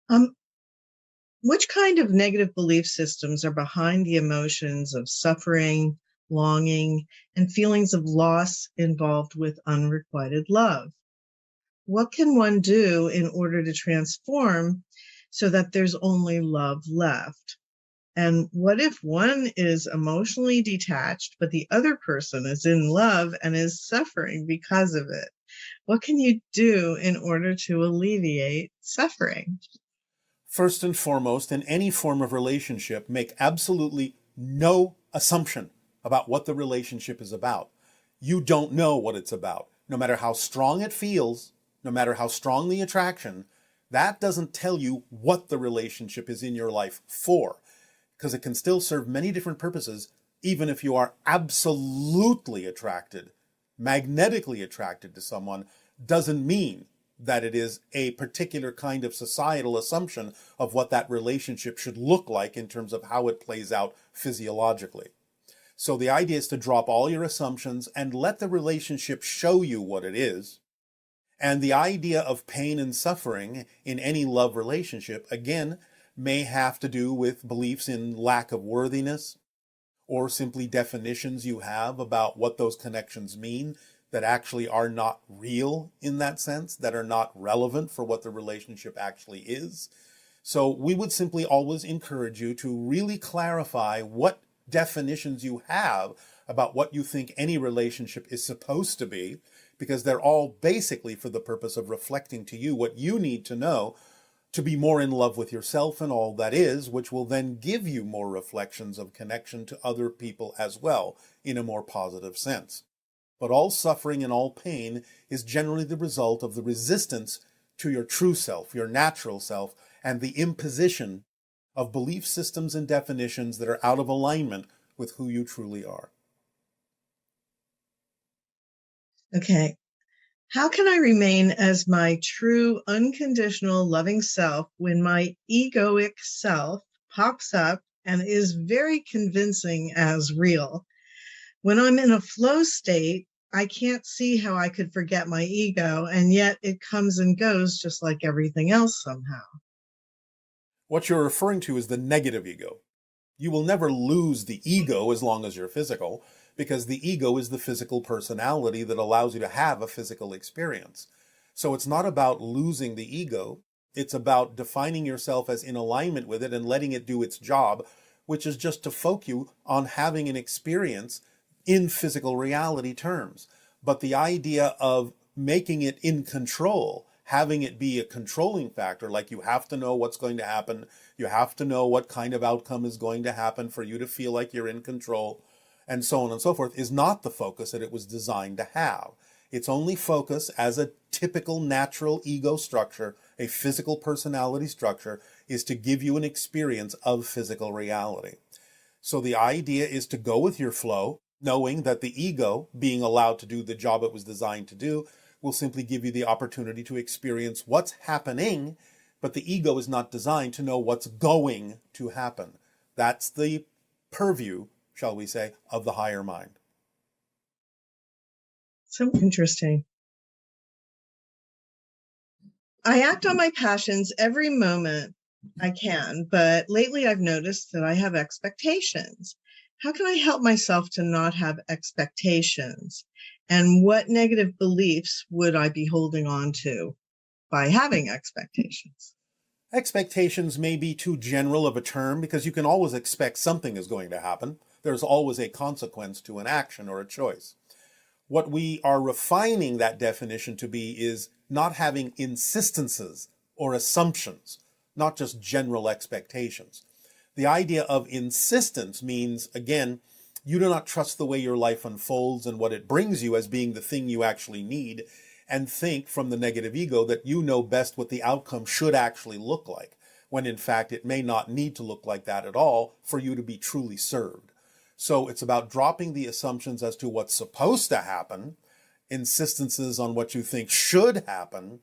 Um, which kind of negative belief systems are behind the emotions of suffering, longing, and feelings of loss involved with unrequited love? What can one do in order to transform so that there's only love left? And what if one is emotionally detached, but the other person is in love and is suffering because of it? What can you do in order to alleviate suffering? First and foremost, in any form of relationship, make absolutely no assumption about what the relationship is about. You don't know what it's about. No matter how strong it feels, no matter how strong the attraction, that doesn't tell you what the relationship is in your life for, because it can still serve many different purposes, even if you are absolutely attracted, magnetically attracted to someone, doesn't mean that it is a particular kind of societal assumption of what that relationship should look like in terms of how it plays out physiologically. So the idea is to drop all your assumptions and let the relationship show you what it is. And the idea of pain and suffering in any love relationship, again, may have to do with beliefs in lack of worthiness, or simply definitions you have about what those connections mean that actually are not real in that sense, that are not relevant for what the relationship actually is. So we would simply always encourage you to really clarify what definitions you have about what you think any relationship is supposed to be, because they're all basically for the purpose of reflecting to you what you need to know to be more in love with yourself and all that is, which will then give you more reflections of connection to other people as well in a more positive sense. But all suffering and all pain is generally the result of the resistance to your true self, your natural self, and the imposition of belief systems and definitions that are out of alignment with who you truly are. Okay. How can I remain as my true, unconditional, loving self when my egoic self pops up and is very convincing as real? When I'm in a flow state, I can't see how I could forget my ego, and yet it comes and goes just like everything else somehow. What you're referring to is the negative ego. You will never lose the ego as long as you're physical, because the ego is the physical personality that allows you to have a physical experience. So it's not about losing the ego. It's about defining yourself as in alignment with it and letting it do its job, which is just to focus you on having an experience in physical reality terms. But the idea of making it in control, having it be a controlling factor, like you have to know what's going to happen, you have to know what kind of outcome is going to happen for you to feel like you're in control, and so on and so forth, is not the focus that it was designed to have. Its only focus as a typical natural ego structure, a physical personality structure, is to give you an experience of physical reality. So the idea is to go with your flow, knowing that the ego, being allowed to do the job it was designed to do, will simply give you the opportunity to experience what's happening, but the ego is not designed to know what's going to happen. That's the purview, shall we say, of the higher mind. So interesting. I act on my passions every moment I can, but lately I've noticed that I have expectations. How can I help myself to not have expectations? And what negative beliefs would I be holding on to by having expectations? Expectations may be too general of a term because you can always expect something is going to happen. There's always a consequence to an action or a choice. What we are refining that definition to be is not having insistences or assumptions, not just general expectations. The idea of insistence means, again, you do not trust the way your life unfolds and what it brings you as being the thing you actually need, and think from the negative ego that you know best what the outcome should actually look like, when in fact it may not need to look like that at all for you to be truly served. So it's about dropping the assumptions as to what's supposed to happen, insistences on what you think should happen,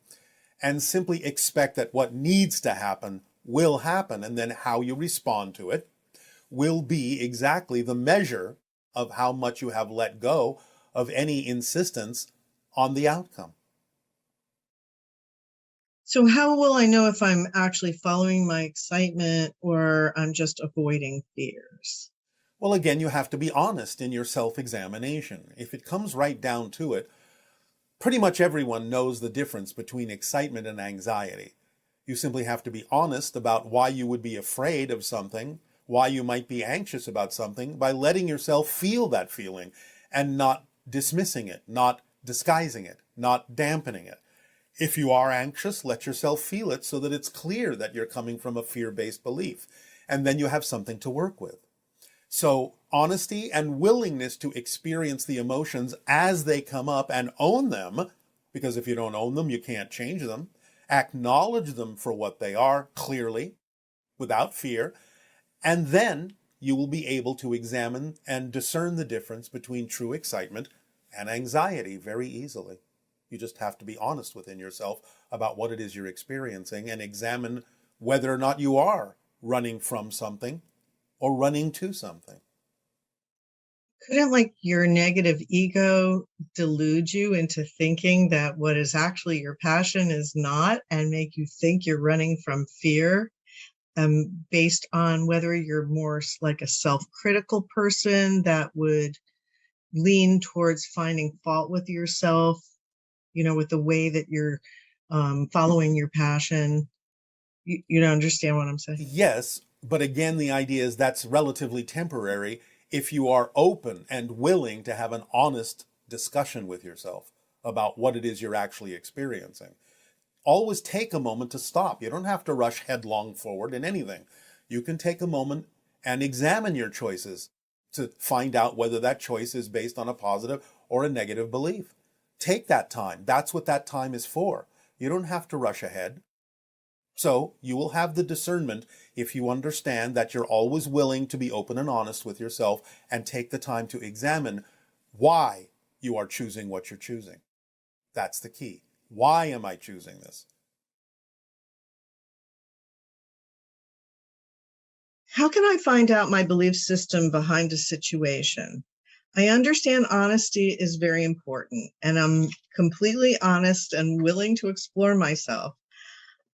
and simply expect that what needs to happen will happen, and then how you respond to it will be exactly the measure of how much you have let go of any insistence on the outcome. So, how will I know if I'm actually following my excitement or I'm just avoiding fears? Well, again, you have to be honest in your self-examination. If it comes right down to it, pretty much everyone knows the difference between excitement and anxiety. You simply have to be honest about why you would be afraid of something, why you might be anxious about something, by letting yourself feel that feeling and not dismissing it, not disguising it, not dampening it. If you are anxious, let yourself feel it so that it's clear that you're coming from a fear-based belief. And then you have something to work with. So honesty and willingness to experience the emotions as they come up and own them, because if you don't own them, you can't change them. Acknowledge them for what they are clearly, without fear, and then you will be able to examine and discern the difference between true excitement and anxiety very easily. You just have to be honest within yourself about what it is you're experiencing and examine whether or not you are running from something or running to something. Couldn't like your negative ego delude you into thinking that what is actually your passion is not and make you think you're running from fear? Based on whether you're more like a self-critical person that would lean towards finding fault with yourself, with the way that you're following your passion. You don't understand what I'm saying? Yes, but again, the idea is that's relatively temporary if you are open and willing to have an honest discussion with yourself about what it is you're actually experiencing. Always take a moment to stop. You don't have to rush headlong forward in anything. You can take a moment and examine your choices to find out whether that choice is based on a positive or a negative belief. Take that time. That's what that time is for. You don't have to rush ahead. So you will have the discernment if you understand that you're always willing to be open and honest with yourself and take the time to examine why you are choosing what you're choosing. That's the key. Why am I choosing this? How can I find out my belief system behind a situation? I understand honesty is very important, and I'm completely honest and willing to explore myself.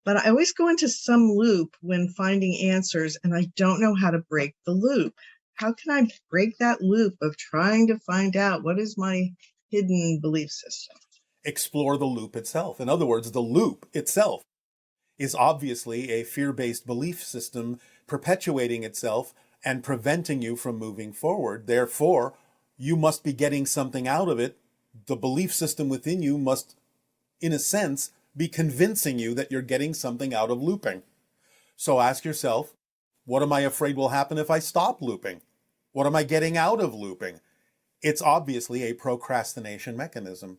But I always go into some loop when finding answers, and I don't know how to break the loop. How can I break that loop of trying to find out what is my hidden belief system? Explore the loop itself. In other words, the loop itself is obviously a fear-based belief system perpetuating itself and preventing you from moving forward. Therefore, you must be getting something out of it. The belief system within you must, in a sense, be convincing you that you're getting something out of looping. So ask yourself, what am I afraid will happen if I stop looping? What am I getting out of looping? It's obviously a procrastination mechanism.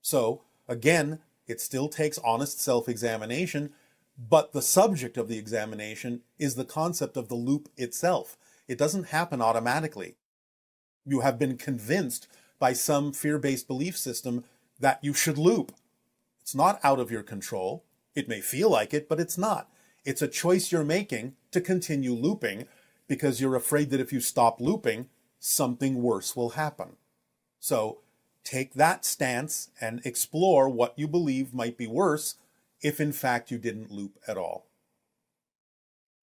So, again, it still takes honest self-examination, but the subject of the examination is the concept of the loop itself. It doesn't happen automatically. You have been convinced by some fear-based belief system that you should loop. It's not out of your control. It may feel like it, but it's not. It's a choice you're making to continue looping because you're afraid that if you stop looping, something worse will happen. So take that stance and explore what you believe might be worse if in fact you didn't loop at all.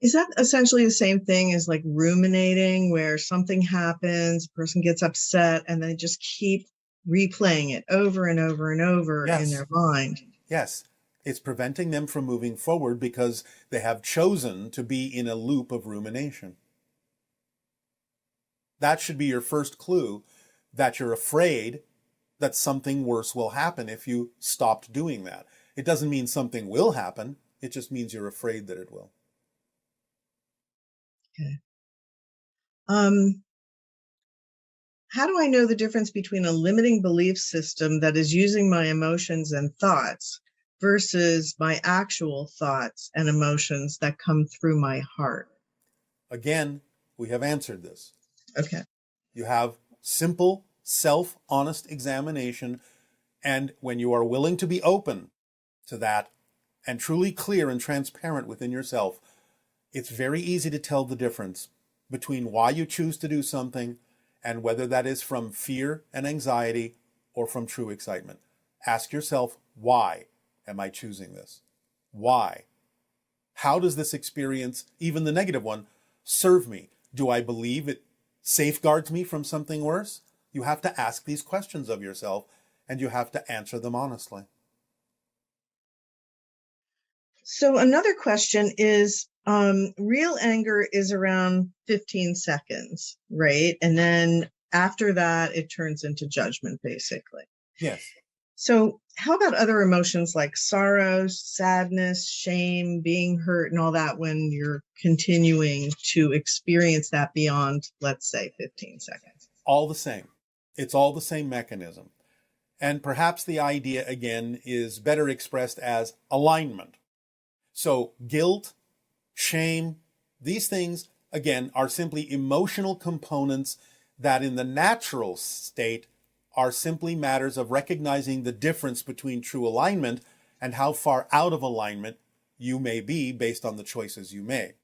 Is that essentially the same thing as like ruminating, where something happens, a person gets upset, and they just keep replaying it over and over and over in Yes, their mind? yes. It's preventing them from moving forward because they have chosen to be in a loop of rumination. That should be your first clue that you're afraid that something worse will happen if you stopped doing that. It doesn't mean something will happen. It just means you're afraid that it will. Okay. Um, how do I know the difference between a limiting belief system that is using my emotions and thoughts versus my actual thoughts and emotions that come through my heart? Again, we have answered this. Okay. You have simple, self-honest examination, and when you are willing to be open to that and truly clear and transparent within yourself, it's very easy to tell the difference between why you choose to do something and whether that is from fear and anxiety or from true excitement. Ask yourself, why am I choosing this? Why? How does this experience, even the negative one, serve me? Do I believe it safeguards me from something worse? You have to ask these questions of yourself, and you have to answer them honestly. So another question is, real anger is around 15 seconds, right? And then after that, it turns into judgment, basically. Yes. So how about other emotions like sorrow, sadness, shame, being hurt, and all that when you're continuing to experience that beyond, let's say, 15 seconds? All the same. It's all the same mechanism. And perhaps the idea, again, is better expressed as alignment. So guilt, shame, these things, again, are simply emotional components that in the natural state are simply matters of recognizing the difference between true alignment and how far out of alignment you may be based on the choices you made.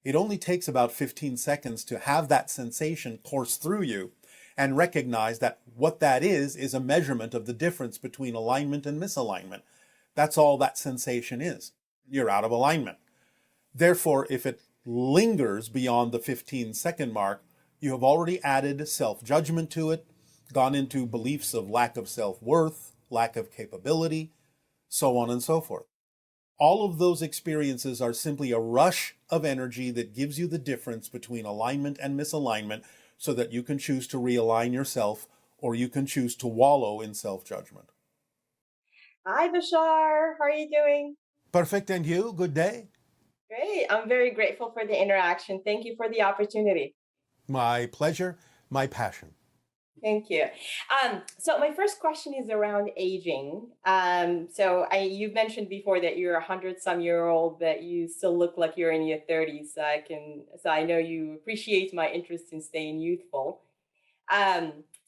It only takes about 15 seconds to have that sensation course through you and recognize that what that is a measurement of the difference between alignment and misalignment. That's all that sensation is. You're out of alignment. Therefore, if it lingers beyond the 15-second mark, you have already added self-judgment to it, gone into beliefs of lack of self-worth, lack of capability, so on and so forth. All of those experiences are simply a rush of energy that gives you the difference between alignment and misalignment so that you can choose to realign yourself or you can choose to wallow in self-judgment. Hi, Bashar. How are you doing? Perfect, and you? Good day? Great. I'm very grateful for the interaction. Thank you for the opportunity. My pleasure, my passion. Thank you. So my first question is around aging. You've mentioned before that you're 100-some-year-old, but you still look like you're in your 30s. So I know you appreciate my interest in staying youthful.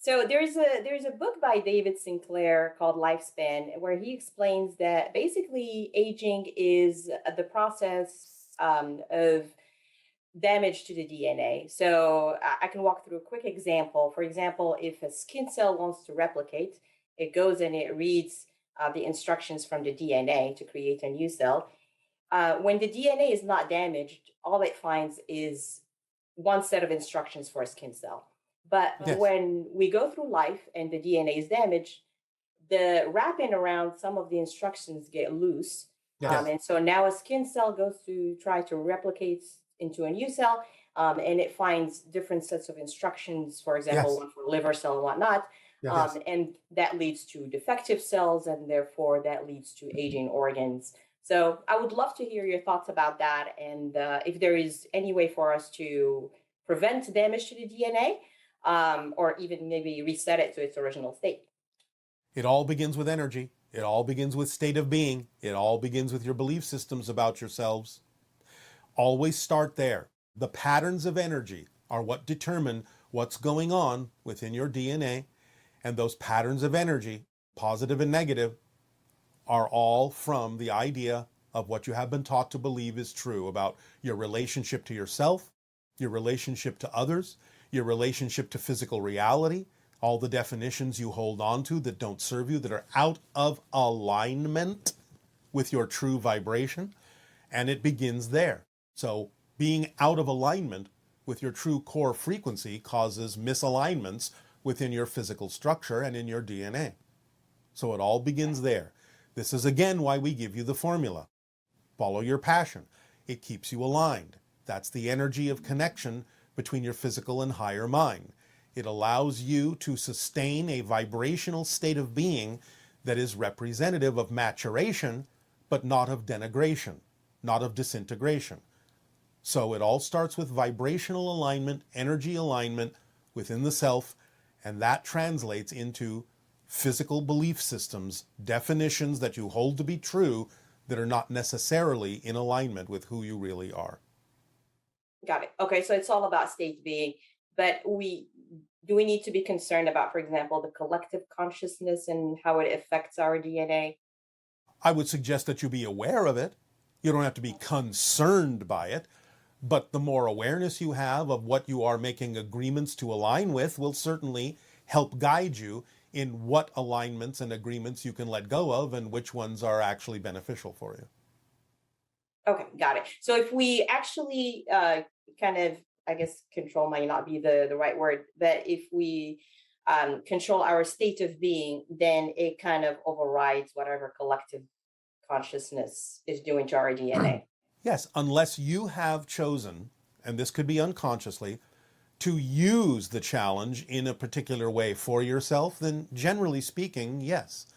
So there's a book by David Sinclair called Lifespan, where he explains that basically aging is the process of damage to the DNA. So I can walk through a quick example. For example, if a skin cell wants to replicate, it goes and it reads the instructions from the DNA to create a new cell. When the DNA is not damaged, all it finds is one set of instructions for a skin cell. But Yes, when we go through life and the DNA is damaged, the wrapping around some of the instructions get loose. yes, And so now a skin cell goes to try to replicate into a new cell, and it finds different sets of instructions, for example, yes, one for liver cell and whatnot. yes. And that leads to defective cells, and therefore that leads to aging organs. So I would love to hear your thoughts about that, and if there is any way for us to prevent damage to the DNA, or even maybe reset it to its original state. It all begins with energy. It all begins with state of being. It all begins with your belief systems about yourselves. Always start there. The patterns of energy are what determine what's going on within your DNA, and those patterns of energy, positive and negative, are all from the idea of what you have been taught to believe is true about your relationship to yourself, your relationship to others, your relationship to physical reality, all the definitions you hold on to that don't serve you, that are out of alignment with your true vibration. And it begins there. So being out of alignment with your true core frequency causes misalignments within your physical structure and in your DNA. So it all begins there. This is again why we give you the formula. Follow your passion. It keeps you aligned. That's the energy of connection between your physical and higher mind. It allows you to sustain a vibrational state of being that is representative of maturation, but not of denigration, not of disintegration. So it all starts with vibrational alignment, energy alignment within the self, and that translates into physical belief systems, definitions that you hold to be true that are not necessarily in alignment with who you really are. Got it. Okay, so it's all about state being, but we need to be concerned about, for example, the collective consciousness and how it affects our DNA? I would suggest that you be aware of it. You don't have to be concerned by it, but the more awareness you have of what you are making agreements to align with will certainly help guide you in what alignments and agreements you can let go of and which ones are actually beneficial for you. Okay, got it. So if we actually kind of, I guess control might not be the right word, but if we control our state of being, then it kind of overrides whatever collective consciousness is doing to our DNA. Yes, unless you have chosen, and this could be unconsciously, to use the challenge in a particular way for yourself, then generally speaking, yes.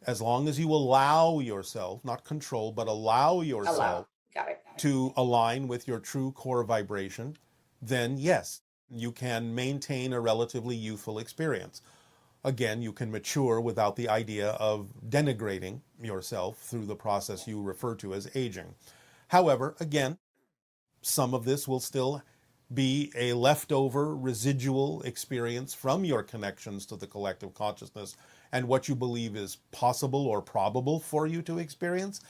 As long as you allow yourself, not control, but allow yourself Allow. Got it. to align with your true core vibration, then yes, you can maintain a relatively youthful experience. Again, you can mature without the idea of denigrating yourself through the process you refer to as aging. However, again, some of this will still be a leftover residual experience from your connections to the collective consciousness and what you believe is possible or probable for you to experience.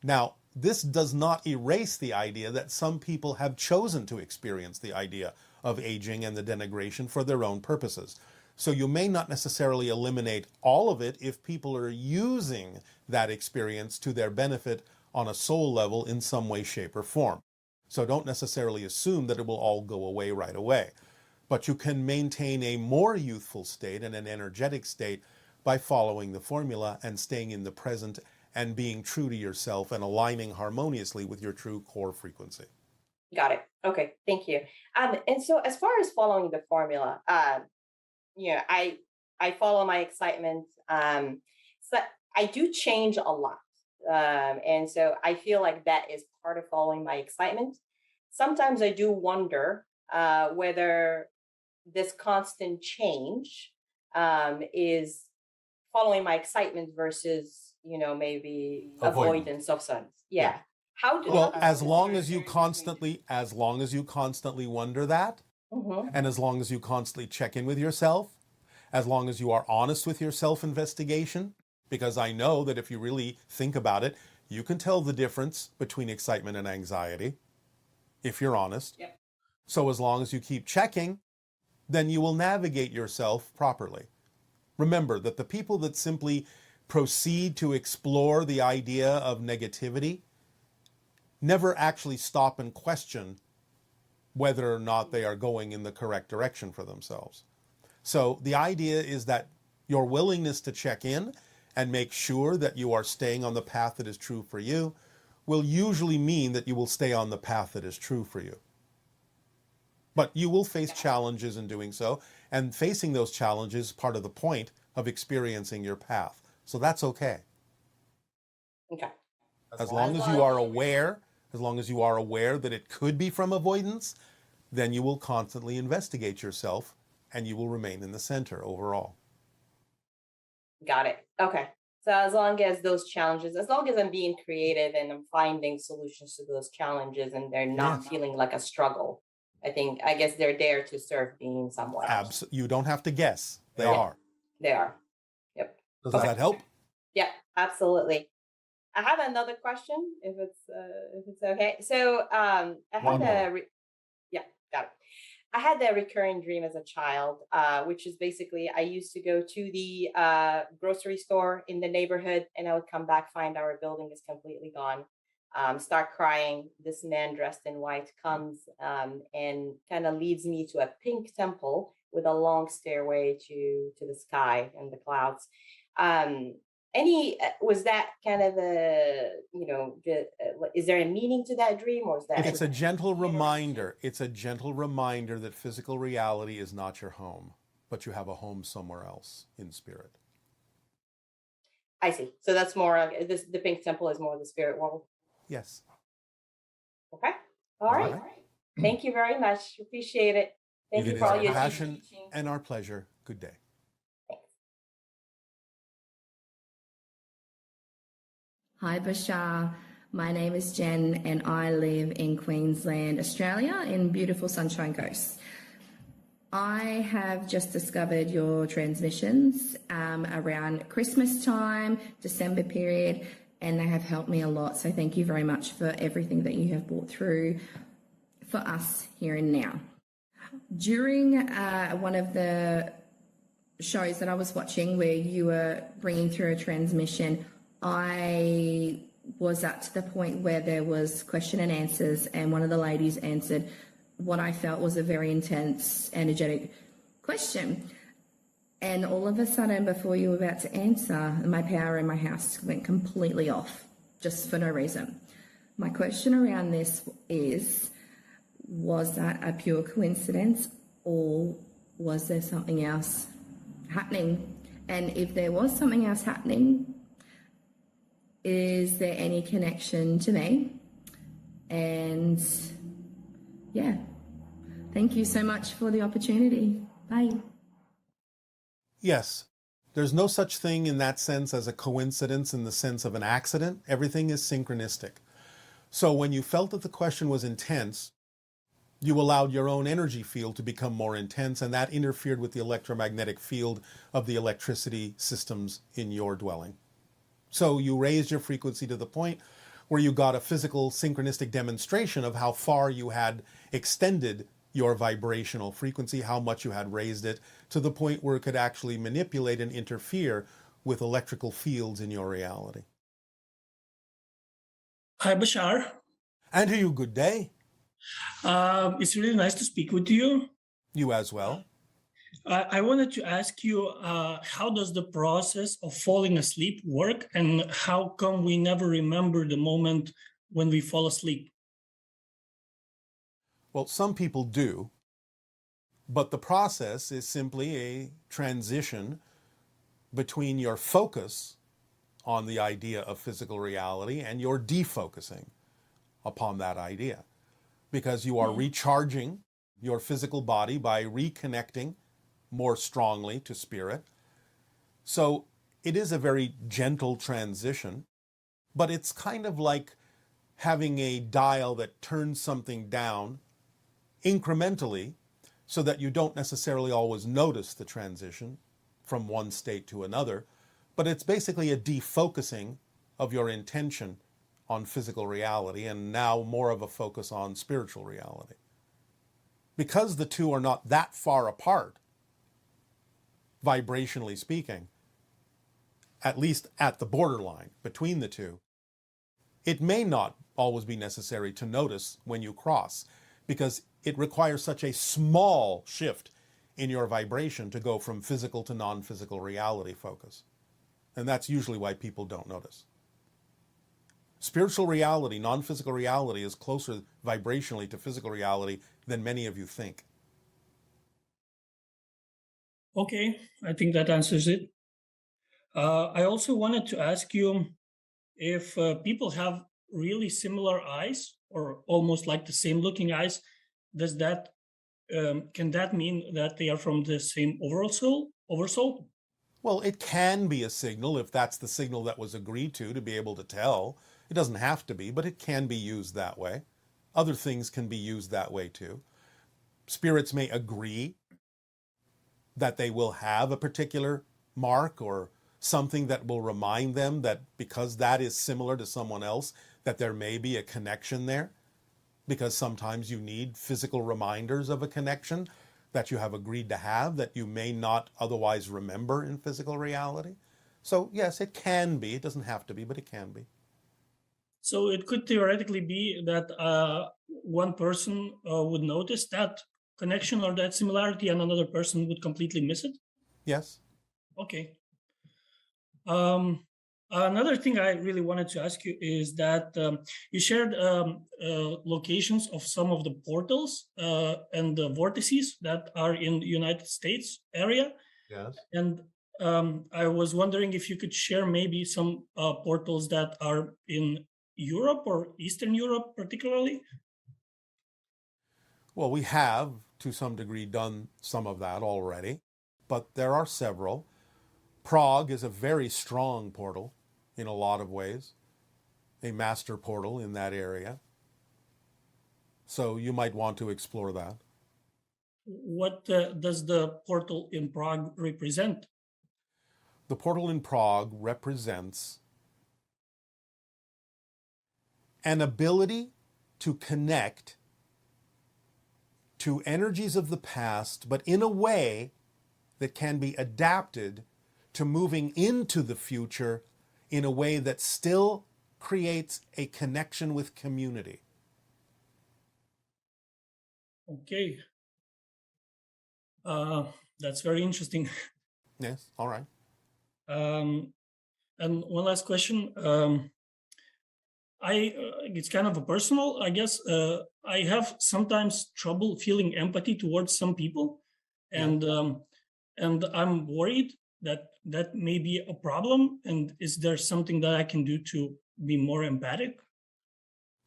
Now, this does not erase the idea that some people have chosen to experience the idea of aging and the denigration for their own purposes. So you may not necessarily eliminate all of it if people are using that experience to their benefit on a soul level in some way, shape, or form. So don't necessarily assume that it will all go away right away. But you can maintain a more youthful state and an energetic state by following the formula and staying in the present and being true to yourself and aligning harmoniously with your true core frequency. Got it. Okay, thank you. And so as far as following the formula, I follow my excitement. So I do change a lot. And so I feel like that is part of following my excitement. Sometimes I do wonder whether this constant change is following my excitement versus, maybe avoidance of sun. Yeah. How do Well, as long as you constantly wonder that, and as long as you constantly check in with yourself, as long as you are honest with your self-investigation, because I know that if you really think about it, you can tell the difference between excitement and anxiety, if you're honest. Yep. So as long as you keep checking, then you will navigate yourself properly. Remember that the people that simply proceed to explore the idea of negativity never actually stop and question whether or not they are going in the correct direction for themselves. So the idea is that your willingness to check in and make sure that you are staying on the path that is true for you will usually mean that you will stay on the path that is true for you. But you will face challenges in doing so, and facing those challenges is part of the point of experiencing your path. So that's okay. Okay. As long as you are aware that it could be from avoidance, then you will constantly investigate yourself and you will remain in the center overall. Got it. Okay. So as long as I'm being creative and I'm finding solutions to those challenges and they're not feeling like a struggle, I guess they're there to serve me in some way. You don't have to guess. They are. They are. Yep. Does that help? Yeah, absolutely. I have another question, if it's okay. So got it. I had a recurring dream as a child, which is basically I used to go to the grocery store in the neighborhood, and I would come back, find our building is completely gone, start crying. This man dressed in white comes and kind of leads me to a pink temple with a long stairway to the sky and the clouds. Was that kind of is there a meaning to that dream, or is that it's a gentle reminder that physical reality is not your home, but you have a home somewhere else in spirit? I see. So that's more the pink temple is more the spirit world. Yes. Okay. All right. Thank you very much. Appreciate it. Thank you for all your passion and our pleasure. Good day. Hi, Bashar. My name is Jen and I live in Queensland, Australia, in beautiful Sunshine Coast. I have just discovered your transmissions around Christmas time, December period, and they have helped me a lot. So thank you very much for everything that you have brought through for us here and now. During one of the shows that I was watching where you were bringing through a transmission, I was that to the point where there was question and answers, and one of the ladies answered what I felt was a very intense, energetic question. And all of a sudden, before you were about to answer, my power in my house went completely off, just for no reason. My question around this is, was that a pure coincidence, or was there something else happening? And if there was something else happening, is there any connection to me? And yeah, thank you so much for the opportunity. Bye. Yes, there's no such thing in that sense as a coincidence in the sense of an accident. Everything is synchronistic. So when you felt that the question was intense, you allowed your own energy field to become more intense, and that interfered with the electromagnetic field of the electricity systems in your dwelling. So you raised your frequency to the point where you got a physical synchronistic demonstration of how far you had extended your vibrational frequency, how much you had raised it, to the point where it could actually manipulate and interfere with electrical fields in your reality. Hi, Bashar. And to you, good day. It's really nice to speak with you. You as well. I wanted to ask you, how does the process of falling asleep work, and how come we never remember the moment when we fall asleep? Well, some people do, but the process is simply a transition between your focus on the idea of physical reality and your defocusing upon that idea, because you are recharging your physical body by reconnecting more strongly to spirit. So it is a very gentle transition, but it's kind of like having a dial that turns something down incrementally so that you don't necessarily always notice the transition from one state to another, but it's basically a defocusing of your intention on physical reality and now more of a focus on spiritual reality. Because the two are not that far apart, vibrationally speaking, at least at the borderline between the two, it may not always be necessary to notice when you cross, because it requires such a small shift in your vibration to go from physical to non-physical reality focus. And that's usually why people don't notice. Spiritual reality, non-physical reality, is closer vibrationally to physical reality than many of you think. Okay, I think that answers it. I also wanted to ask you if people have really similar eyes or almost like the same looking eyes, does that can that mean that they are from the same oversoul? Well, it can be a signal if that's the signal that was agreed to be able to tell. It doesn't have to be, but it can be used that way. Other things can be used that way too. Spirits may agree that they will have a particular mark or something that will remind them that because that is similar to someone else, that there may be a connection there. Because sometimes you need physical reminders of a connection that you have agreed to have that you may not otherwise remember in physical reality. So yes, it can be. It doesn't have to be, but it can be. So it could theoretically be that one person would notice that connection or that similarity and another person would completely miss it? Yes. Okay. Another thing I really wanted to ask you is that you shared locations of some of the portals and the vortices that are in the United States area. Yes. And I was wondering if you could share maybe some portals that are in Europe or Eastern Europe particularly. Well, we have, to some degree, done some of that already, but there are several. Prague is a very strong portal in a lot of ways, a master portal in that area. So you might want to explore that. What does the portal in Prague represent? The portal in Prague represents an ability to connect to energies of the past, but in a way that can be adapted to moving into the future in a way that still creates a connection with community. Okay. That's very interesting. Yes, all right. And one last question. It's kind of a personal, I guess. I have sometimes trouble feeling empathy towards some people, and I'm worried that that may be a problem. And is there something that I can do to be more empathic?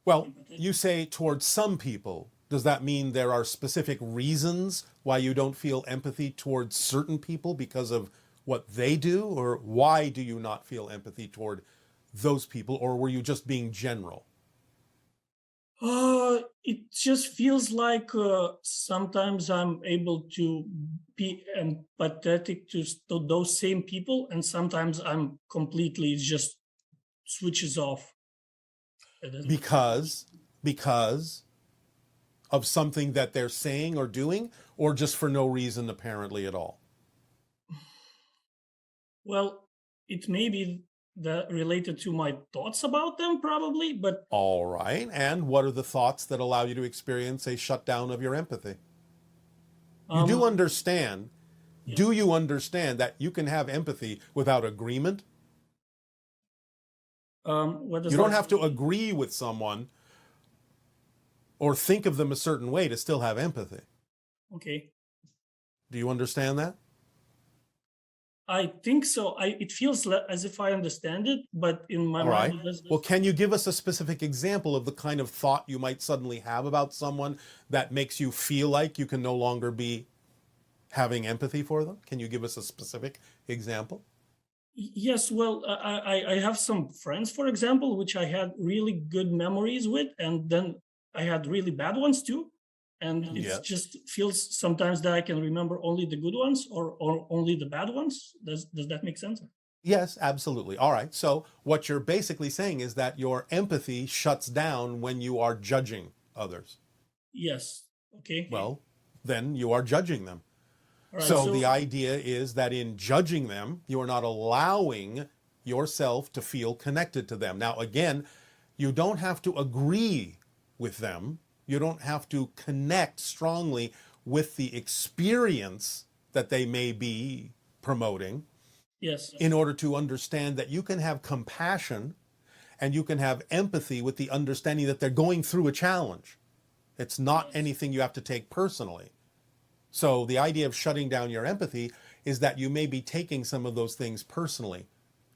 Well, you say towards some people. Does that mean there are specific reasons why you don't feel empathy towards certain people because of what they do? Or why do you not feel empathy toward those people? Or were you just being general? It just feels like sometimes I'm able to be empathetic to those same people, and sometimes I'm completely just switches off. Because of something that they're saying or doing, or just for no reason apparently at all? Well, it may be that related to my thoughts about them, probably, but All right. And what are the thoughts that allow you to experience a shutdown of your empathy? You do understand. Do you understand that you can have empathy without agreement? what does You don't that have to mean? agree with someone or think of them a certain way to still have empathy. Okay, Do you understand that? I think so. It feels as if I understand it, but in my All mind, right. it does. Well, can you give us a specific example of the kind of thought you might suddenly have about someone that makes you feel like you can no longer be having empathy for them? Can you give us a specific example? Yes, well, I have some friends, for example, which I had really good memories with, and then I had really bad ones too. And it's Yes. just feels sometimes that I can remember only the good ones or only the bad ones. Does that make sense? Yes, absolutely. All right. So what you're basically saying is that your empathy shuts down when you are judging others. Yes. Okay. Well, then you are judging them. All right. So So the idea is that in judging them, you are not allowing yourself to feel connected to them. Now, again, you don't have to agree with them. You don't have to connect strongly with the experience that they may be promoting yes. in order to understand that you can have compassion and you can have empathy with the understanding that they're going through a challenge. It's not anything you have to take personally. So the idea of shutting down your empathy is that you may be taking some of those things personally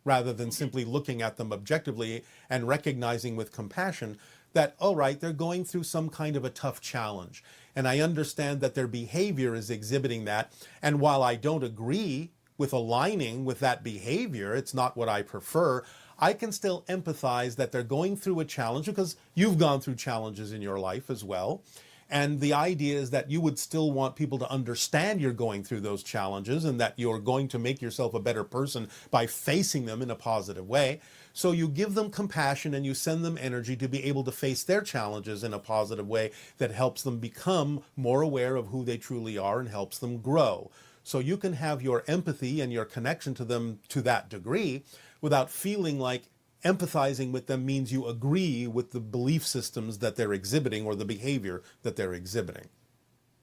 rather than simply looking at them objectively and recognizing with compassion that, all right, they're going through some kind of a tough challenge. And I understand that their behavior is exhibiting that. And while I don't agree with aligning with that behavior, it's not what I prefer, I can still empathize that they're going through a challenge because you've gone through challenges in your life as well. And the idea is that you would still want people to understand you're going through those challenges and that you're going to make yourself a better person by facing them in a positive way. So you give them compassion and you send them energy to be able to face their challenges in a positive way that helps them become more aware of who they truly are and helps them grow. So you can have your empathy and your connection to them to that degree without feeling like empathizing with them means you agree with the belief systems that they're exhibiting or the behavior that they're exhibiting.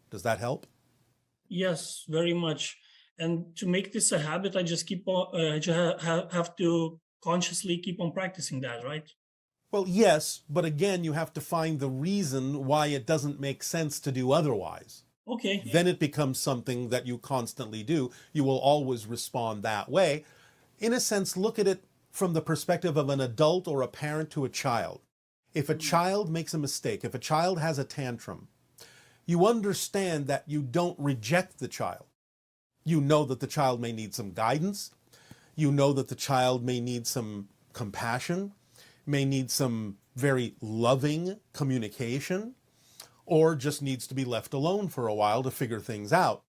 Does that help? Yes, very much. And to make this a habit, I just keep on. I just have to consciously keep on practicing that, right? Well, yes, but again, you have to find the reason why it doesn't make sense to do otherwise. Okay. Then it becomes something that you constantly do. You will always respond that way. In a sense, look at it from the perspective of an adult or a parent to a child. If a child makes a mistake, if a child has a tantrum, you understand that you don't reject the child. You know that the child may need some guidance. You know that the child may need some compassion, may need some very loving communication, or just needs to be left alone for a while to figure things out.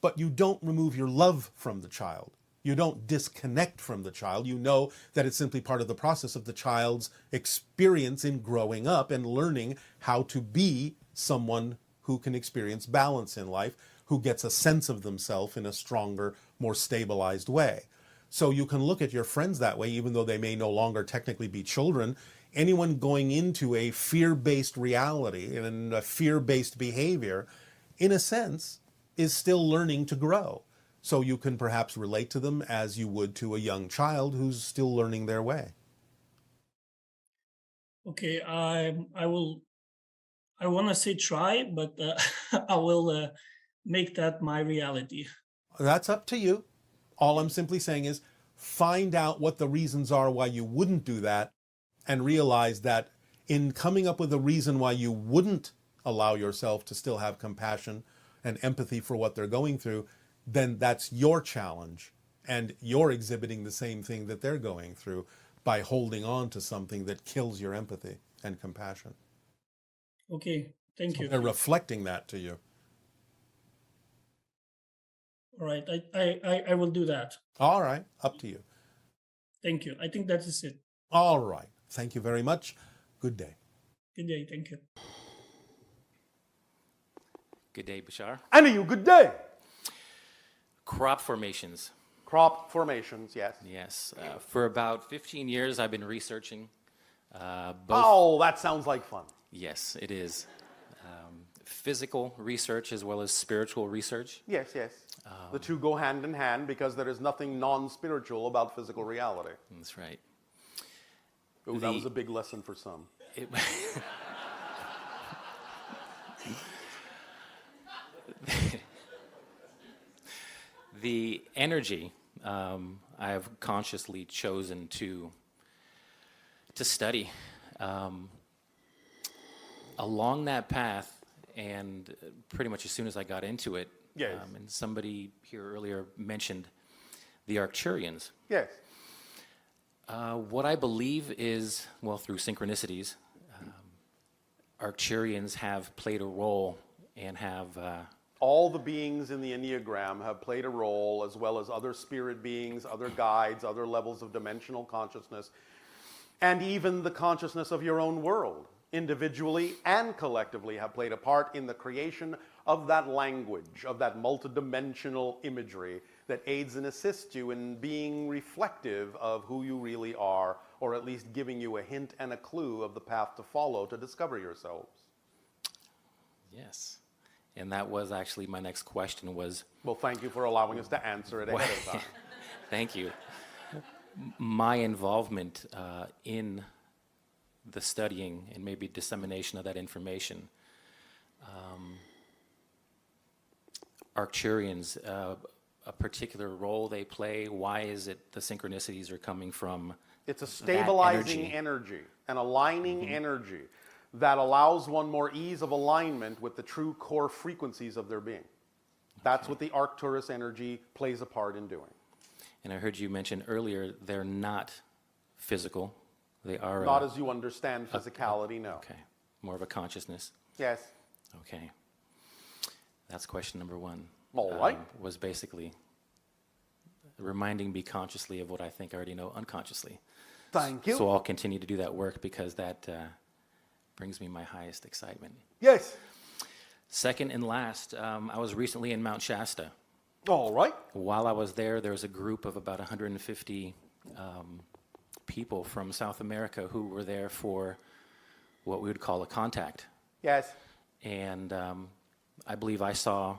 But you don't remove your love from the child. You don't disconnect from the child. You know that it's simply part of the process of the child's experience in growing up and learning how to be someone who can experience balance in life, who gets a sense of themselves in a stronger, more stabilized way. So you can look at your friends that way, even though they may no longer technically be children. Anyone going into a fear-based reality and a fear-based behavior, in a sense, is still learning to grow. So you can perhaps relate to them as you would to a young child who's still learning their way. Okay, I will. I want to say try, but I will make that my reality. That's up to you. All I'm simply saying is find out what the reasons are why you wouldn't do that, and realize that in coming up with a reason why you wouldn't allow yourself to still have compassion and empathy for what they're going through, then that's your challenge. And you're exhibiting the same thing that they're going through by holding on to something that kills your empathy and compassion. Okay, thank you. They're reflecting that to you. All right, I will do that. All right, up to you. Thank you. I think that is it. All right. Thank you very much. Good day. Good day. Thank you. Good day, Bashar. And to you, good day. Crop formations. Crop formations, yes. Yes. For about 15 years, I've been researching both. Oh, that sounds like fun. Yes, it is. Physical research as well as spiritual research. Yes, yes. The two go hand in hand because there is nothing non-spiritual about physical reality. That's right. Oh, that was a big lesson for some. It, the energy I have consciously chosen to study along that path, and pretty much as soon as I got into it, Yes. And somebody here earlier mentioned the Arcturians. Yes. What I believe is, well, through synchronicities, Arcturians have played a role and have All the beings in the Enneagram have played a role, as well as other spirit beings, other guides, other levels of dimensional consciousness, and even the consciousness of your own world, individually and collectively, have played a part in the creation of that language, of that multidimensional imagery that aids and assists you in being reflective of who you really are, or at least giving you a hint and a clue of the path to follow to discover yourselves. yes. And that was actually my next question was, Well, thank you for allowing us to answer it ahead of time. thank you, my involvement in the studying and maybe dissemination of that information. Arcturians, a particular role they play. Why is it the synchronicities are coming from? It's a stabilizing energy. energy, an aligning energy that allows one more ease of alignment with the true core frequencies of their being. That's what the Arcturus energy plays a part in doing. And I heard you mention earlier they're not physical. They are Not as you understand physicality, no. okay, more of a consciousness. Yes. Okay, that's question number one. All right. Was basically reminding me consciously of what I think I already know unconsciously. Thank you. So I'll continue to do that work because that brings me my highest excitement. Yes. Second and last, I was recently in Mount Shasta. All right. While I was there was a group of about 150 people from South America who were there for what we would call a contact. Yes. And I believe I saw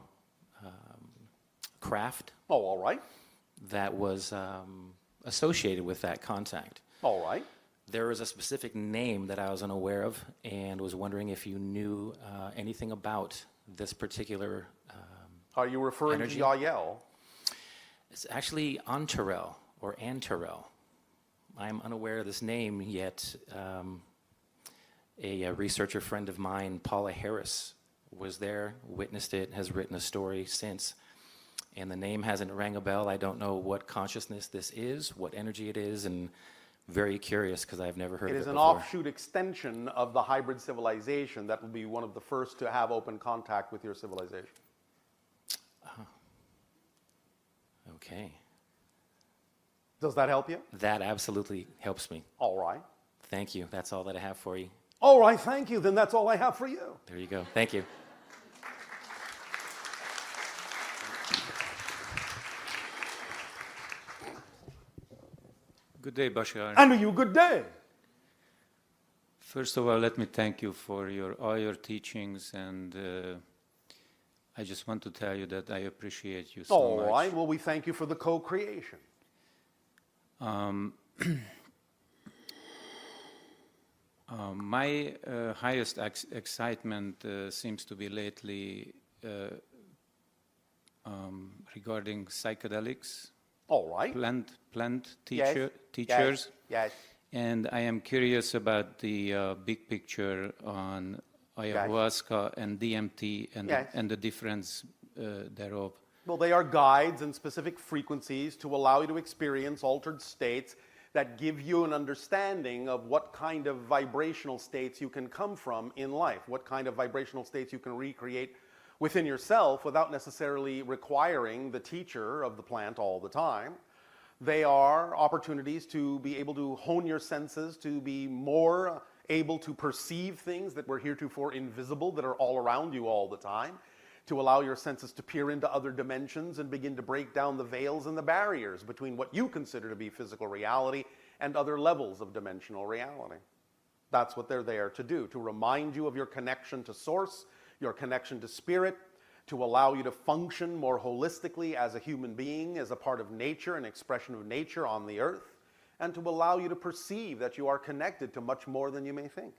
craft Oh, all right. that was associated with that contact. All right. There was a specific name that I was unaware of and was wondering if you knew anything about this particular Are you referring energy. to Yael? It's actually Antarel or Antarel. I'm unaware of this name yet. A researcher friend of mine, Paula Harris, was there, witnessed it, has written a story since. And the name hasn't rang a bell. I don't know what consciousness this is, what energy it is, and very curious because I've never heard It of is it an before. offshoot extension of the hybrid civilization that will be one of the first to have open contact with your civilization. Okay. Does that help you? That absolutely helps me. All right. Thank you. That's all that I have for you. All right, thank you. Then that's all I have for you. There you go. Thank you. Good day, Bashar. And to you, good day. First of all, let me thank you for all your teachings, and I just want to tell you that I appreciate you so All much. right, well, we thank you for the co-creation. My highest excitement seems to be lately regarding psychedelics, All right. plant Yes, teachers. Yes. And I am curious about the big picture on ayahuasca and DMT and, Yes. and the difference thereof. Well, they are guides and specific frequencies to allow you to experience altered states that give you an understanding of what kind of vibrational states you can come from in life, what kind of vibrational states you can recreate within yourself without necessarily requiring the teacher of the plant all the time. They are opportunities to be able to hone your senses, to be more able to perceive things that were heretofore invisible, that are all around you all the time, to allow your senses to peer into other dimensions and begin to break down the veils and the barriers between what you consider to be physical reality and other levels of dimensional reality. That's what they're there to do, to remind you of your connection to source, your connection to spirit, to allow you to function more holistically as a human being, as a part of nature, an expression of nature on the earth, and to allow you to perceive that you are connected to much more than you may think.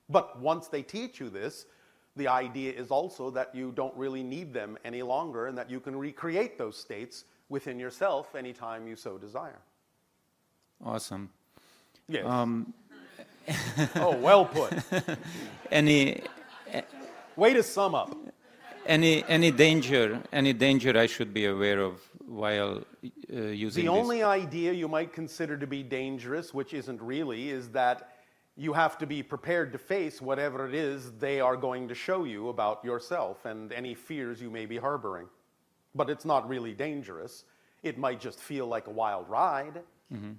But once they teach you this, the idea is also that you don't really need them any longer and that you can recreate those states within yourself anytime you so desire. Awesome. Yes. Oh, well put. Any Way to sum up. any danger I should be aware of while using The this? only idea you might consider to be dangerous, which isn't really, is that you have to be prepared to face whatever it is they are going to show you about yourself and any fears you may be harboring. But it's not really dangerous. It might just feel like a wild ride. Mm-hmm.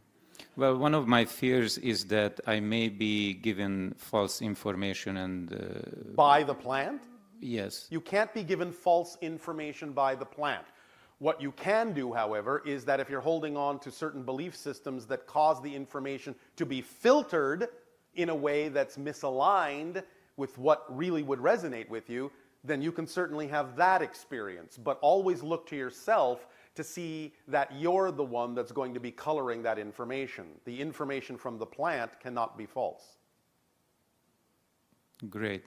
Well, one of my fears is that I may be given false information and... By the plant? Yes. You can't be given false information by the plant. What you can do, however, is that if you're holding on to certain belief systems that cause the information to be filtered in a way that's misaligned with what really would resonate with you, then you can certainly have that experience. But always look to yourself to see that you're the one that's going to be coloring that information. The information from the plant cannot be false. Great.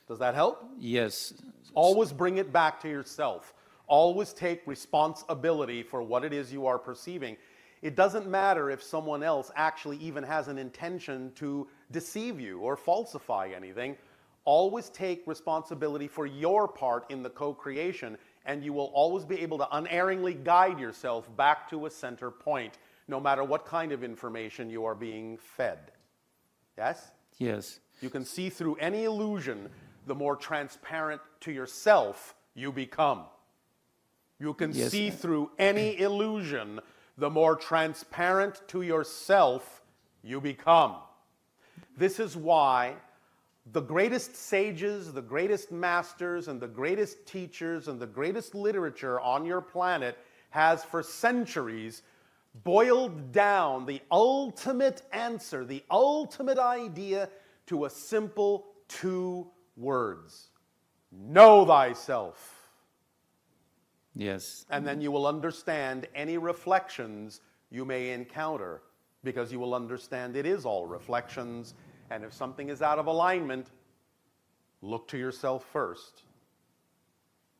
Does that help? Yes. Always bring it back to yourself. Always take responsibility for what it is you are perceiving. It doesn't matter if someone else actually even has an intention to deceive you or falsify anything. Always take responsibility for your part in the co-creation, and you will always be able to unerringly guide yourself back to a center point, no matter what kind of information you are being fed. Yes? Yes. You can see through any illusion, the more transparent to yourself you become. You can Yes. see through any illusion, the more transparent to yourself you become. This is why the greatest sages, the greatest masters, and the greatest teachers, and the greatest literature on your planet has for centuries boiled down the ultimate answer, the ultimate idea to a simple 2 words. Know thyself. Yes. And then you will understand any reflections you may encounter, because you will understand it is all reflections. And if something is out of alignment, look to yourself first.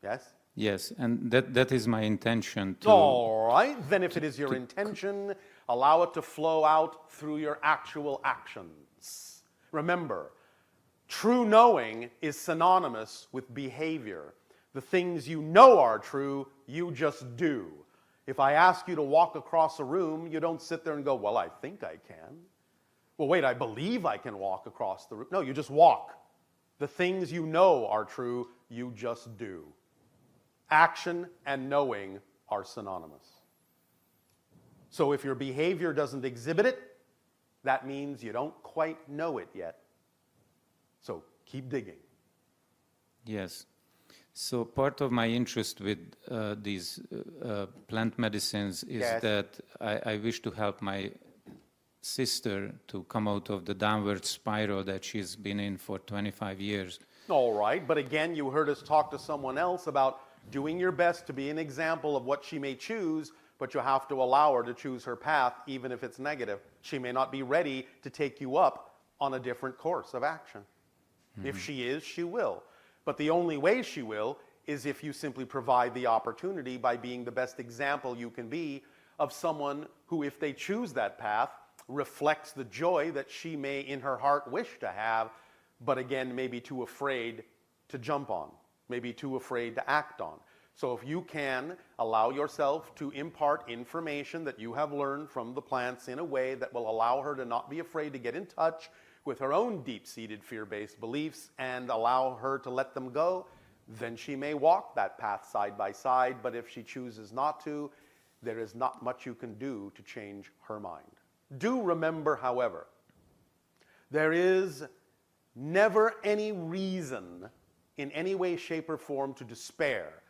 Yes? Yes, and that is my intention to... All right. Then if it is your intention, allow it to flow out through your actual actions. Remember, true knowing is synonymous with behavior. The things you know are true, you just do. If I ask you to walk across a room, you don't sit there and go, well, I think I can. Well, wait, I believe I can walk across the room. No, you just walk. The things you know are true, you just do. Action and knowing are synonymous. So if your behavior doesn't exhibit it, that means you don't quite know it yet. So keep digging. Yes. So part of my interest with these plant medicines is Yes. that I wish to help my sister to come out of the downward spiral that she's been in for 25 years. All right, but again, you heard us talk to someone else about doing your best to be an example of what she may choose, but you have to allow her to choose her path, even if it's negative. She may not be ready to take you up on a different course of action. If she is, she will. But the only way she will is if you simply provide the opportunity by being the best example you can be of someone who, if they choose that path, reflects the joy that she may in her heart wish to have, but again, may be too afraid to jump on, maybe too afraid to act on. So if you can allow yourself to impart information that you have learned from the plants in a way that will allow her to not be afraid to get in touch with her own deep-seated fear-based beliefs and allow her to let them go, then she may walk that path side by side. But if she chooses not to, there is not much you can do to change her mind. Do remember, however, there is never any reason in any way, shape, or form to despair.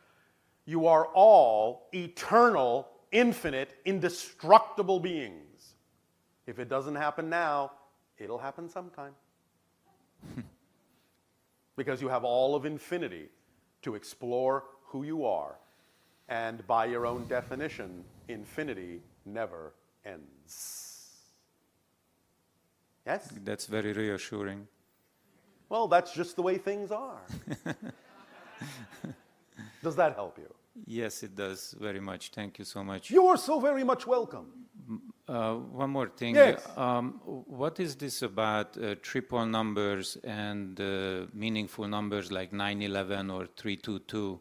You are all eternal, infinite, indestructible beings. If it doesn't happen now, it'll happen sometime. Because you have all of infinity to explore who you are. And by your own definition, infinity never ends. Yes? That's very reassuring. Well, that's just the way things are. Does that help you? Yes, it does very much. Thank you so much. You are so very much welcome. One more thing. Yes. What is this about triple numbers and meaningful numbers like 911 or 322?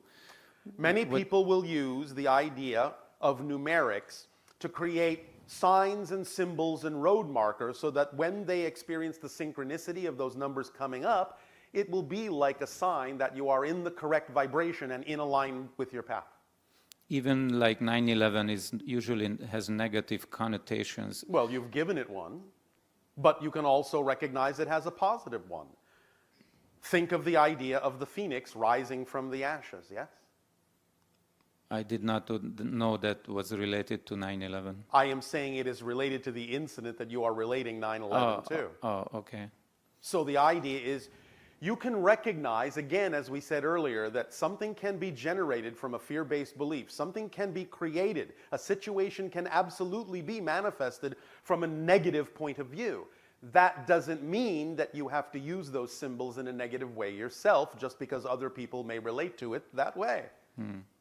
Many people will use the idea of numerics to create signs and symbols and road markers so that when they experience the synchronicity of those numbers coming up, it will be like a sign that you are in the correct vibration and in alignment with your path. Even like 911 is usually has negative connotations. Well, you've given it one, but you can also recognize it has a positive one. Think of the idea of the phoenix rising from the ashes, yes? I did not know that was related to 9/11. I am saying it is related to the incident that you are relating 9/11 to. Oh, okay. So the idea is you can recognize, again, as we said earlier, that something can be generated from a fear-based belief. Something can be created. A situation can absolutely be manifested from a negative point of view. That doesn't mean that you have to use those symbols in a negative way yourself just because other people may relate to it that way.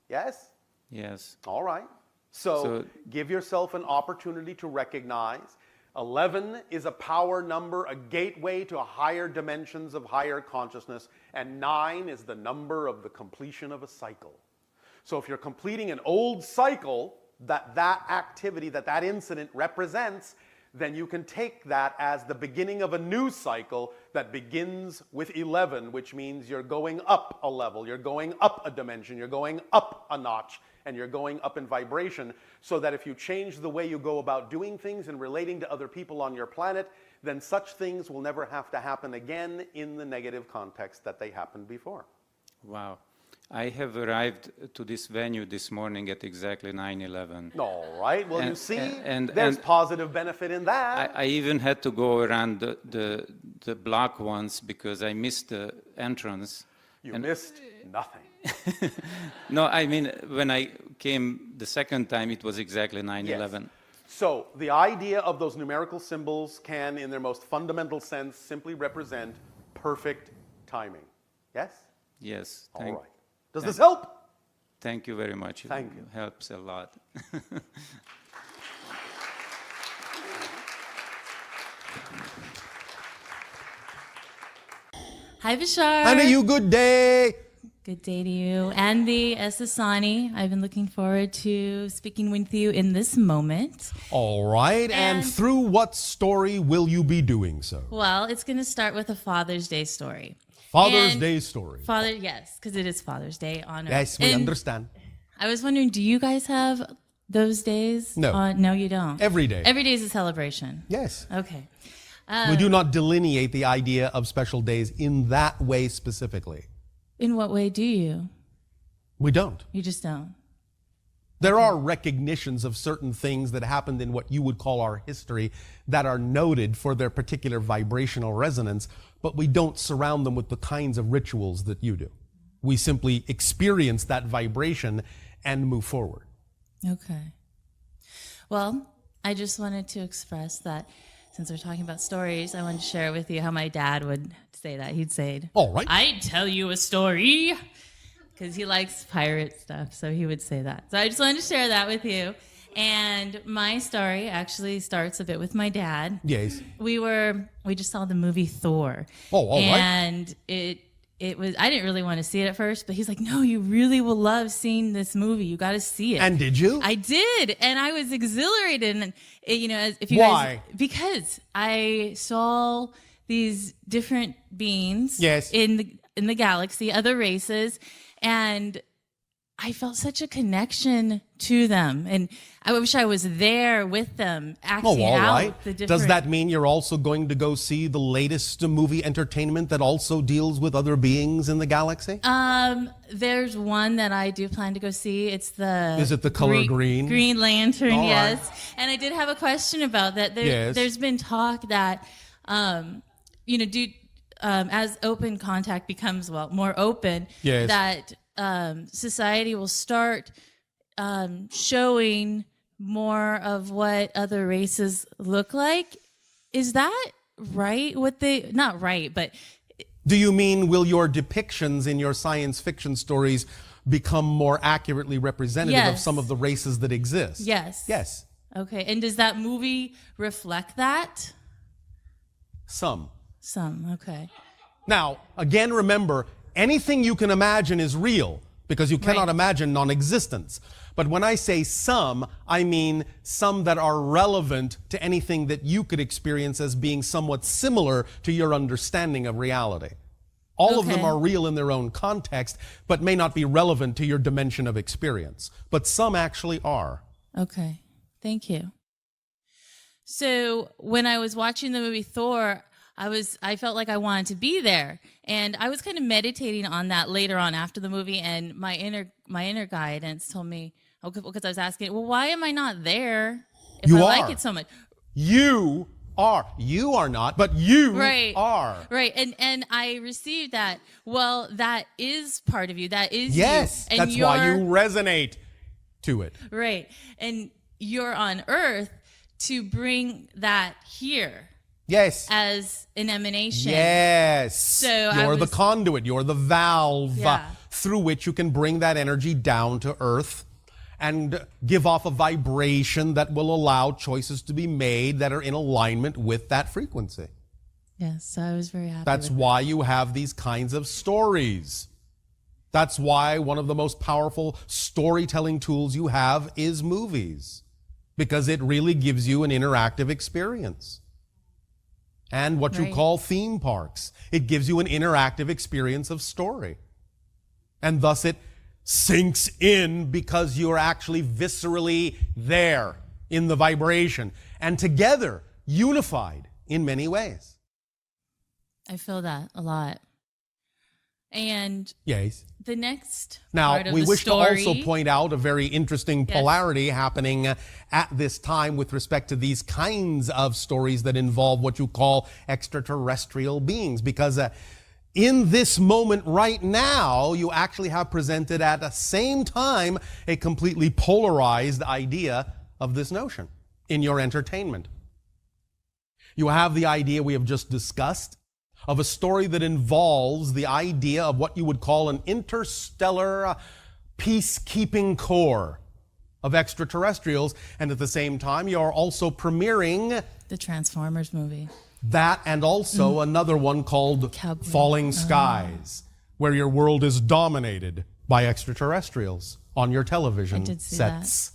Yes? Yes. All right. So give yourself an opportunity to recognize 11 is a power number, a gateway to higher dimensions of higher consciousness, and 9 is the number of the completion of a cycle. So if you're completing an old cycle that activity, that incident represents, then you can take that as the beginning of a new cycle that begins with 11, which means you're going up a level, you're going up a dimension, you're going up a notch, and you're going up in vibration, so that if you change the way you go about doing things and relating to other people on your planet, then such things will never have to happen again in the negative context that they happened before. Wow. I have arrived to this venue this morning at exactly 9/11. All right. Well, you see, and there's positive benefit in that. I even had to go around the block once because I missed the entrance. You missed nothing. No, I mean, when I came the second time, it was exactly 9/11. Yes. So the idea of those numerical symbols can, in their most fundamental sense, simply represent perfect timing. Yes? Yes. All right. Does this help? Thank you very much. Thank you. It helps a lot. Hi, Bashar. Hi to you, good day. Good day to you. Andy Esasani, I've been looking forward to speaking with you in this moment. All right, and through what story will you be doing so? Well, it's going to start with a Father's Day story. Father's And Day story. Yes, because it is Father's Day on Earth. Yes, we And understand. I was wondering, do you guys have those days? No. No, you don't. Every day. Every day is a celebration. Yes. Okay. We do not delineate the idea of special days in that way specifically. In what way do you? We don't. You just don't. There are recognitions of certain things that happened in what you would call our history that are noted for their particular vibrational resonance, but we don't surround them with the kinds of rituals that you do. We simply experience that vibration and move forward. Okay. Well, I just wanted to express that since we're talking about stories, I wanted to share with you how my dad would say that. He'd say, all right, I'd tell you a story, because he likes pirate stuff, so he would say that. So I just wanted to share that with you. And my story actually starts a bit with my dad. Yes. We just saw the movie Thor. Oh, all right. And it was, I didn't really want to see it at first, but he's like, no, you really will love seeing this movie. You got to see it. And did you? I did. And I was exhilarated. And, if you Why? guys, because I saw these different beings Yes. in the galaxy, other races, and I felt such a connection to them, and I wish I was there with them acting all out right. the different. Does that mean you're also going to go see the latest movie entertainment that also deals with other beings in the galaxy? There's one that I do plan to go see. It's the Is it the color green? Green Lantern, All yes. right. And I did have a question about that. Yes. There's been talk that, as open contact becomes more open, Yes. that society will start showing more of what other races look like. Is that right? Not right, but Do you mean, will your depictions in your science fiction stories become more accurately representative of Yes. some of the races that exist? yes. Yes. Okay. And does that movie reflect that? Some. Okay. Now, again, remember, anything you can imagine is real because you cannot Right. imagine non-existence. But when I say some, I mean some that are relevant to anything that you could experience as being somewhat similar to your understanding of reality. All of them Okay. are real in their own context, but may not be relevant to your dimension of experience. But some actually are. Okay. Thank you. So when I was watching the movie Thor, I felt like I wanted to be there, and I was kind of meditating on that later on after the movie, and my inner guidance told me, because I was asking, well, why am I not there if You I are. like it so much? You are. You are not, but you Right. are. Right. And I received that. Well, that is part of you. That is Yes, you. And that's why you resonate to it. Right. And you're on Earth to bring that here. Yes. As an emanation. Yes. So I you're the was- conduit, you're the valve Yeah. through which you can bring that energy down to earth and give off a vibration that will allow choices to be made that are in alignment with that frequency. Yes, so I was very happy. That's with why you have these kinds of stories. That's why one of the most powerful storytelling tools you have is movies, because it really gives you an interactive experience. And what you Right. call theme parks. It gives you an interactive experience of story. And thus it sinks in because you're actually viscerally there in the vibration and together, unified in many ways. I feel that a lot. And Yes. the next Now, part of we the wish story, to also point out a very interesting Yes. polarity happening at this time with respect to these kinds of stories that involve what you call extraterrestrial beings. Because in this moment right now, you actually have presented at the same time a completely polarized idea of this notion in your entertainment. You have the idea we have just discussed of a story that involves the idea of what you would call an interstellar peacekeeping corps of extraterrestrials. And at the same time, you are also premiering the Transformers movie. that and also another one called Cowboy. Falling Skies, where your world is dominated by extraterrestrials on your television I did see sets.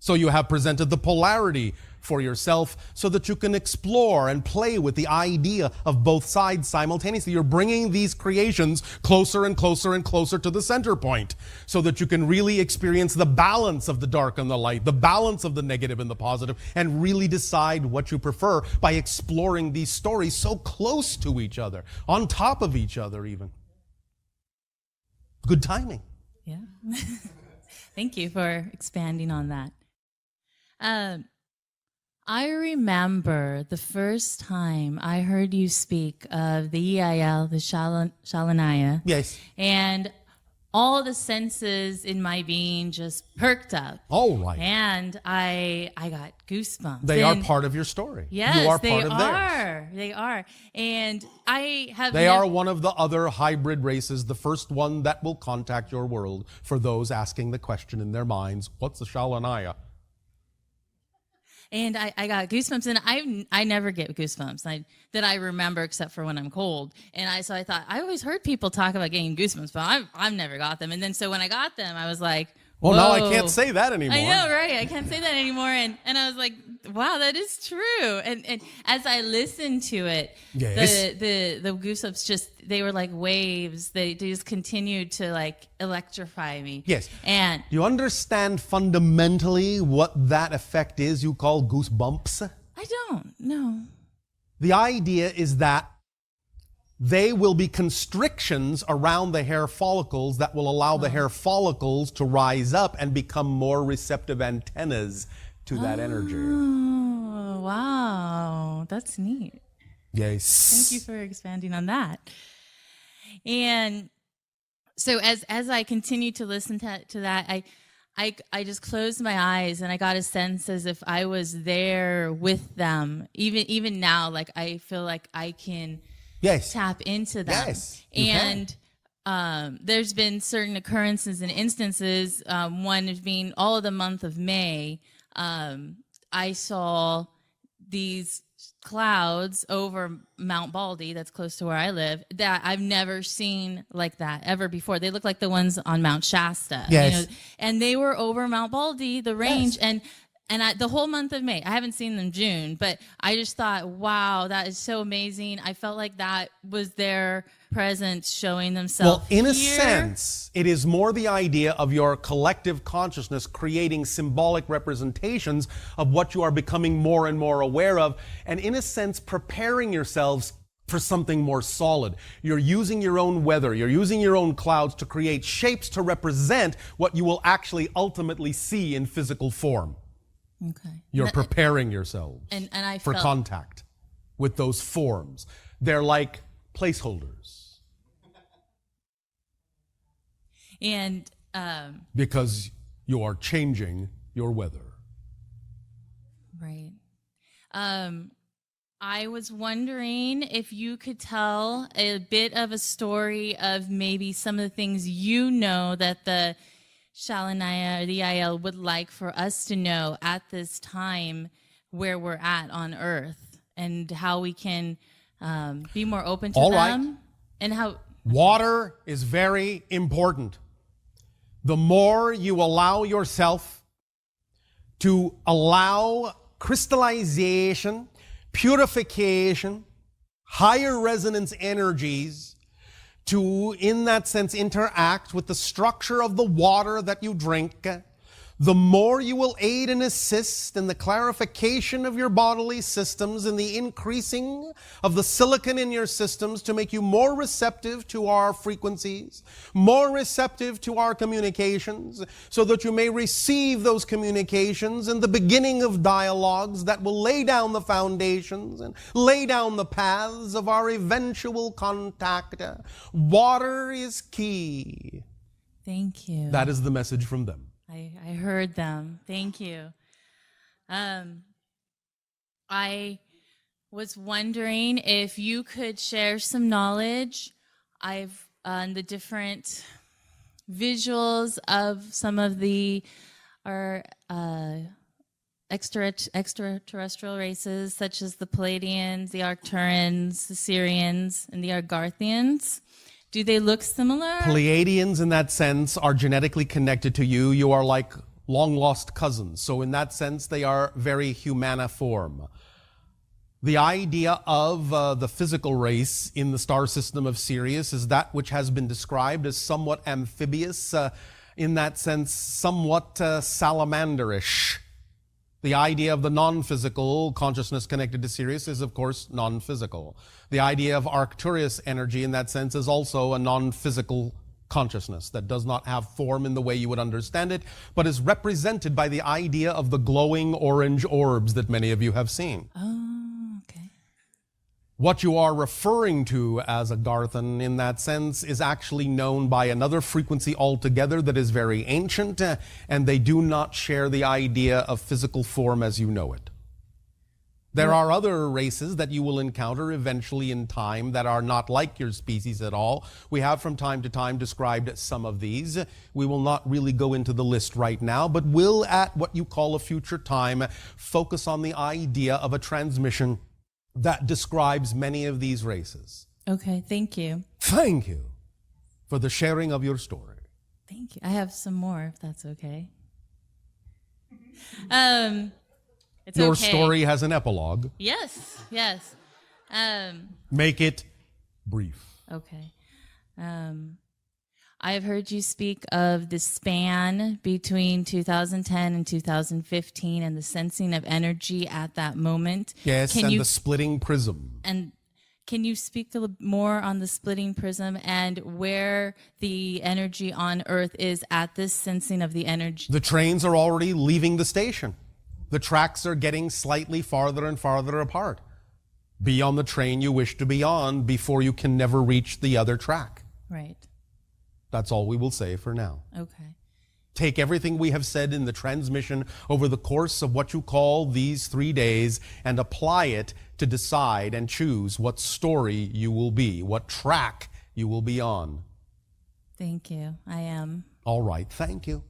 So you have presented the polarity for yourself so that you can explore and play with the idea of both sides simultaneously. You're bringing these creations closer and closer and closer to the center point so that you can really experience the balance of the dark and the light, the balance of the negative and the positive, and really decide what you prefer by exploring these stories so close to each other, on top of each other even. Good timing. Yeah. Thank you for expanding on that. I remember the first time I heard you speak of the EIL, the Shalanaya. Yes. And all the senses in my being just perked up. All right. And I got goosebumps. They are part of your story. Yes, you are they part of theirs. are. They are. And I have. They are one of the other hybrid races, the first one that will contact your world for those asking the question in their minds, what's a Shalanaya? And I got goosebumps, and I never get goosebumps that I remember except for when I'm cold. And so I thought, I always heard people talk about getting goosebumps, but I've never got them. And then so when I got them, I was like, well, whoa. now I can't say that anymore. I know, right? I can't say that anymore. And I was like, wow, that is true. And as I listened to it, yes. the goosebumps they were like waves. They just continued to like electrify me. Yes. And do you understand fundamentally what that effect is you call goosebumps? I don't, no. The idea is that they will be constrictions around the hair follicles that will allow the hair follicles to rise up and become more receptive antennas to that energy. Oh, wow. That's neat. Yes. Thank you for expanding on that. And so as I continue to listen to that, I just closed my eyes and I got a sense as if I was there with them. Even now, like I feel like I can tap into them. Yes, and there's been certain occurrences and instances, one is being all of the month of May, I saw these clouds over Mount Baldy, that's close to where I live, that I've never seen like that ever before. They look like the ones on Mount Shasta. Yes. You know, and they were over Mount Baldy, the range, Yes. and the whole month of May. I haven't seen them June, but I just thought, wow, that is so amazing. I felt like that was their presence showing themselves. Well, in a here. sense, it is more the idea of your collective consciousness creating symbolic representations of what you are becoming more and more aware of, and in a sense, preparing yourselves for something more solid. You're using your own weather, you're using your own clouds to create shapes to represent what you will actually ultimately see in physical form. Okay. You're preparing yourselves And I for felt, contact with those forms. They're like placeholders. And because you are changing your weather. right. I was wondering if you could tell a bit of a story of maybe some of the things you know that the Shalanaya or the IL would like for us to know at this time where we're at on Earth, and how we can be more open to All them. right. And how Water is very important. The more you allow yourself to allow crystallization, purification, higher resonance energies to, in that sense, interact with the structure of the water that you drink, the more you will aid and assist in the clarification of your bodily systems and the increasing of the silicon in your systems to make you more receptive to our frequencies, more receptive to our communications, so that you may receive those communications in the beginning of dialogues that will lay down the foundations and lay down the paths of our eventual contact. Water is key. Thank you. That is the message from them. I heard them. Thank you. I was wondering if you could share some knowledge on the different visuals of some of our extraterrestrial races, such as the Palladians, the Arcturians, the Syrians, and the Argarthians. Do they look similar? Pleiadians, in that sense, are genetically connected to you. You are like long-lost cousins. So in that sense, they are very humaniform. The idea of the physical race in the star system of Sirius is that which has been described as somewhat amphibious, in that sense, somewhat salamanderish. The idea of the non-physical consciousness connected to Sirius is, of course, non-physical. The idea of Arcturus energy in that sense is also a non-physical consciousness that does not have form in the way you would understand it, but is represented by the idea of the glowing orange orbs that many of you have seen. Oh, okay. What you are referring to as a Garthan in that sense is actually known by another frequency altogether that is very ancient, and they do not share the idea of physical form as you know it. There are other races that you will encounter eventually in time that are not like your species at all. We have from time to time described some of these. We will not really go into the list right now, but will at what you call a future time focus on the idea of a transmission that describes many of these races. Okay, thank you. Thank you for the sharing of your story. Thank you. I have some more, if that's okay. It's Your okay. story has an epilogue. Yes, yes. Make it brief. Okay. I have heard you speak of the span between 2010 and 2015 and the sensing of energy at that moment. Yes, the splitting prism. And can you speak a little more on the splitting prism and where the energy on Earth is at this sensing of the energy? The trains are already leaving the station. The tracks are getting slightly farther and farther apart. Be on the train you wish to be on before you can never reach the other track. Right. That's all we will say for now. Okay. Take everything we have said in the transmission over the course of what you call these 3 days and apply it to decide and choose what story you will be, what track you will be on. Thank you. I am. All right. Thank you.